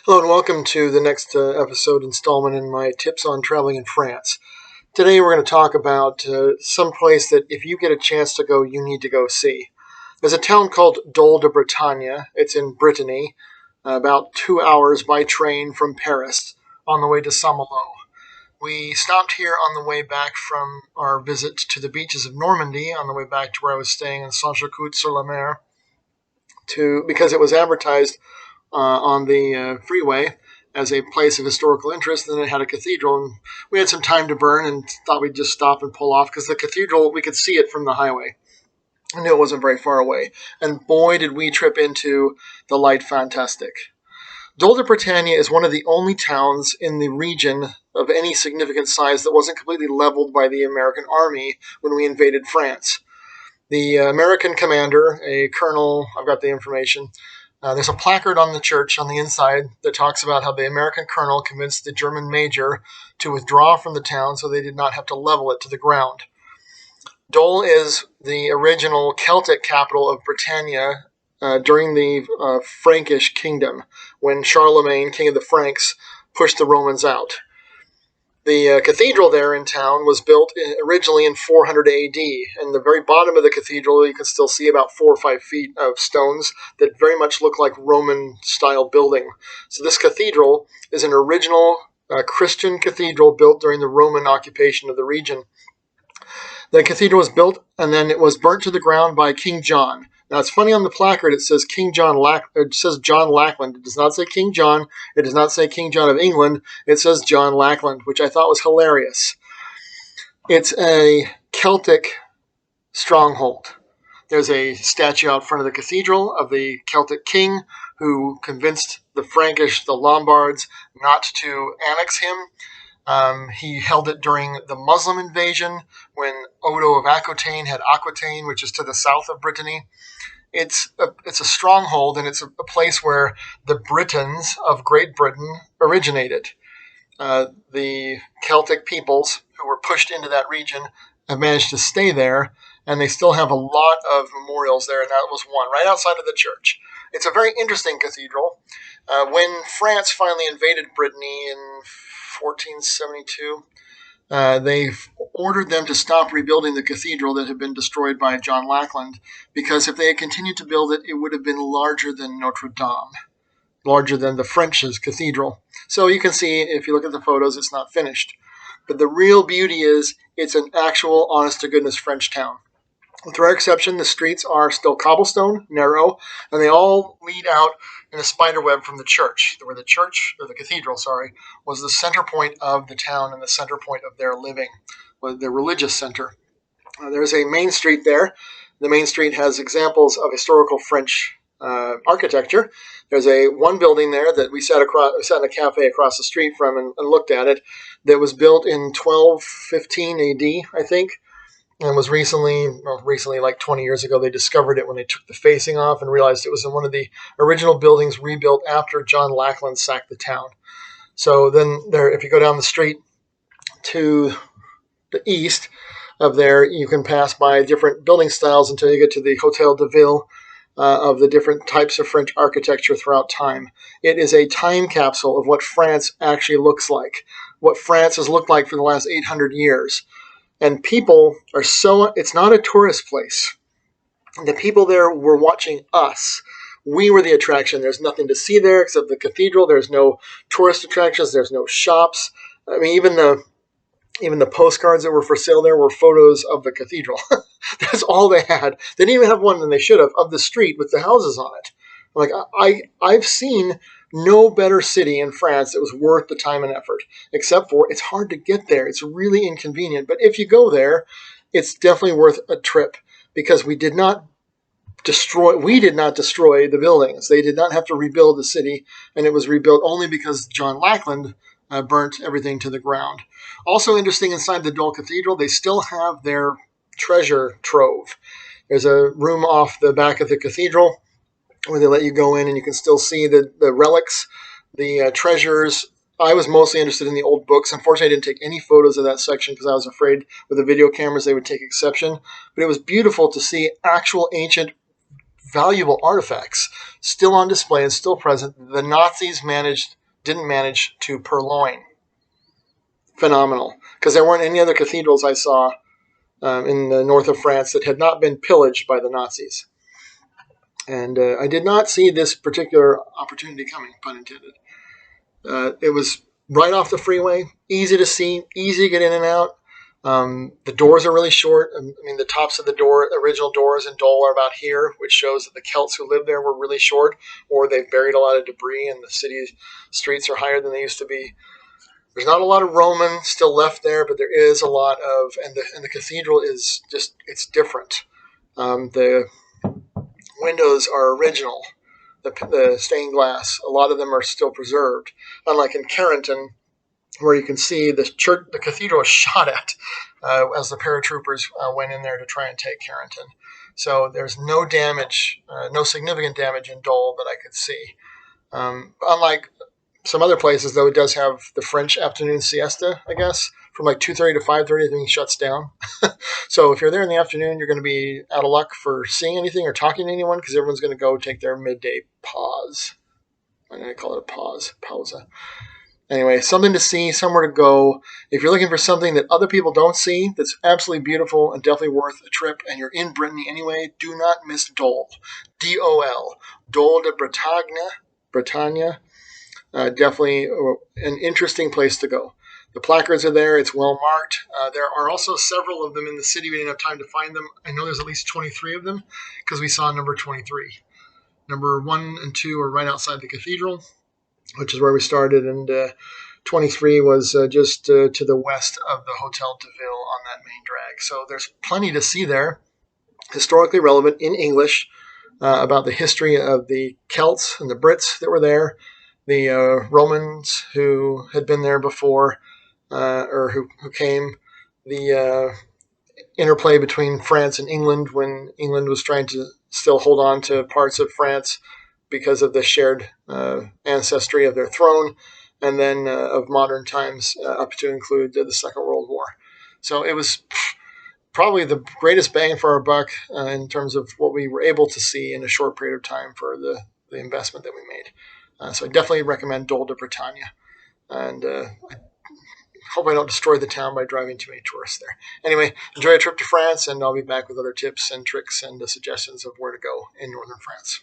Hello and welcome to the next episode installment in my tips on traveling in France. Today we're going to talk about some place that if you get a chance to go, you need to go see. There's a town called Dol de Bretagne. It's in Brittany, about 2 hours by train from Paris on the way to St.Malo. We stopped here on the way back from our visit to the beaches of Normandie, on the way back to where I was staying in Saint-Jacques-sur-la-Mer, because it was advertised on the freeway as a place of historical interest. And then it had a cathedral, and we had some time to burn and thought we'd just stop and pull off because the cathedral, we could see it from the highway. I knew it wasn't very far away. And boy, did we trip into the light fantastic. Dol de Bretagne is one of the only towns in the region of any significant size that wasn't completely leveled by the American army when we invaded France. The American commander, a colonel, I've got the information, there's a placard on the church on the inside that talks about how the American colonel convinced the German major to withdraw from the town so they did not have to level it to the ground. Dol is the original Celtic capital of Bretagne during the Frankish kingdom, when Charlemagne, king of the Franks, pushed the Romans out. The cathedral there in town was built originally in 400 A.D. In the very bottom of the cathedral, you can still see about 4 or 5 feet of stones that very much look like Roman-style building. So this cathedral is an original Christian cathedral built during the Roman occupation of the region. The cathedral was built and then it was burnt to the ground by King John. Now it's funny, on the placard it says it says John Lackland. It does not say King John. It does not say King John of England. It says John Lackland, which I thought was hilarious. It's a Celtic stronghold. There's a statue out front of the cathedral of the Celtic king who convinced the Frankish, the Lombards, not to annex him. He held it during the Muslim invasion when Odo of Aquitaine had Aquitaine, which is to the south of Brittany. It's a stronghold, and it's a place where the Britons of Great Britain originated. The Celtic peoples who were pushed into that region have managed to stay there, and they still have a lot of memorials there, and that was one right outside of the church. It's a very interesting cathedral. When France finally invaded Brittany in 1472, they ordered them to stop rebuilding the cathedral that had been destroyed by John Lackland, because if they had continued to build it, it would have been larger than Notre Dame, larger than the French's cathedral. So you can see, if you look at the photos, it's not finished. But the real beauty is it's an actual, honest-to-goodness French town. With rare exception, the streets are still cobblestone, narrow, and they all lead out in a spider web from the church, where the cathedral, was the center point of the town and the center point of their living, their religious center. There's a main street there. The main street has examples of historical French architecture. There's one building there that we sat in a cafe across the street from and looked at it, that was built in 1215 AD, I think. And was recently, like 20 years ago, they discovered it when they took the facing off and realized it was in one of the original buildings rebuilt after John Lackland sacked the town. So then if you go down the street to the east of there, you can pass by different building styles until you get to the Hôtel de Ville of the different types of French architecture throughout time. It is a time capsule of what France actually looks like, what France has looked like for the last 800 years. And people are it's not a tourist place. The people there were watching us. We were the attraction. There's nothing to see there except the cathedral. There's no tourist attractions. There's no shops. I mean, even the postcards that were for sale there were photos of the cathedral. That's all they had. They didn't even have one, and they should have, of the street with the houses on it. I've seen no better city in France that was worth the time and effort, except for it's hard to get there. It's really inconvenient. But if you go there, it's definitely worth a trip, because we did not destroy the buildings. They did not have to rebuild the city, and it was rebuilt only because John Lackland burnt everything to the ground. Also interesting, inside the Dol Cathedral, they still have their treasure trove. There's a room off the back of the cathedral where they let you go in, and you can still see the relics, the treasures. I was mostly interested in the old books. Unfortunately, I didn't take any photos of that section because I was afraid with the video cameras they would take exception. But it was beautiful to see actual ancient, valuable artifacts still on display and still present. The Nazis managed didn't manage to purloin. Phenomenal, because there weren't any other cathedrals I saw in the north of France that had not been pillaged by the Nazis. And I did not see this particular opportunity coming, pun intended. It was right off the freeway, easy to see, easy to get in and out. The doors are really short. I mean, the tops of the original doors in Dol are about here, which shows that the Celts who lived there were really short, or they've buried a lot of debris and the city streets are higher than they used to be. There's not a lot of Roman still left there, but there is a lot of, and the cathedral is just, it's different. The windows are original, the stained glass. A lot of them are still preserved, unlike in Carrington, where you can see the cathedral was shot at as the paratroopers went in there to try and take Carrington. So there's no damage, no significant damage in Dol that I could see. Unlike some other places, though, it does have the French afternoon siesta, I guess, from like 2:30 to 5:30, everything shuts down. So if you're there in the afternoon, you're going to be out of luck for seeing anything or talking to anyone, because everyone's going to go take their midday pause. I'm going to call it a pausa. Anyway, something to see, somewhere to go. If you're looking for something that other people don't see, that's absolutely beautiful and definitely worth a trip, and you're in Brittany anyway, do not miss Dol. D-O-L. Dol de Bretagne. Definitely an interesting place to go. The placards are there. It's well marked. There are also several of them in the city. We didn't have time to find them. I know there's at least 23 of them because we saw number 23. Number 1 and 2 are right outside the cathedral, which is where we started, and 23 was just to the west of the Hotel de Ville on that main drag. So there's plenty to see there, historically relevant in English, about the history of the Celts and the Brits that were there, the Romans who had been there before, or who came, the interplay between France and England when England was trying to still hold on to parts of France because of the shared ancestry of their throne, and then of modern times up to include the Second World War. So it was probably the greatest bang for our buck in terms of what we were able to see in a short period of time for the investment that we made. So I definitely recommend Dol de Bretagne. And I hope I don't destroy the town by driving too many tourists there. Anyway, enjoy a trip to France, and I'll be back with other tips and tricks and suggestions of where to go in northern France.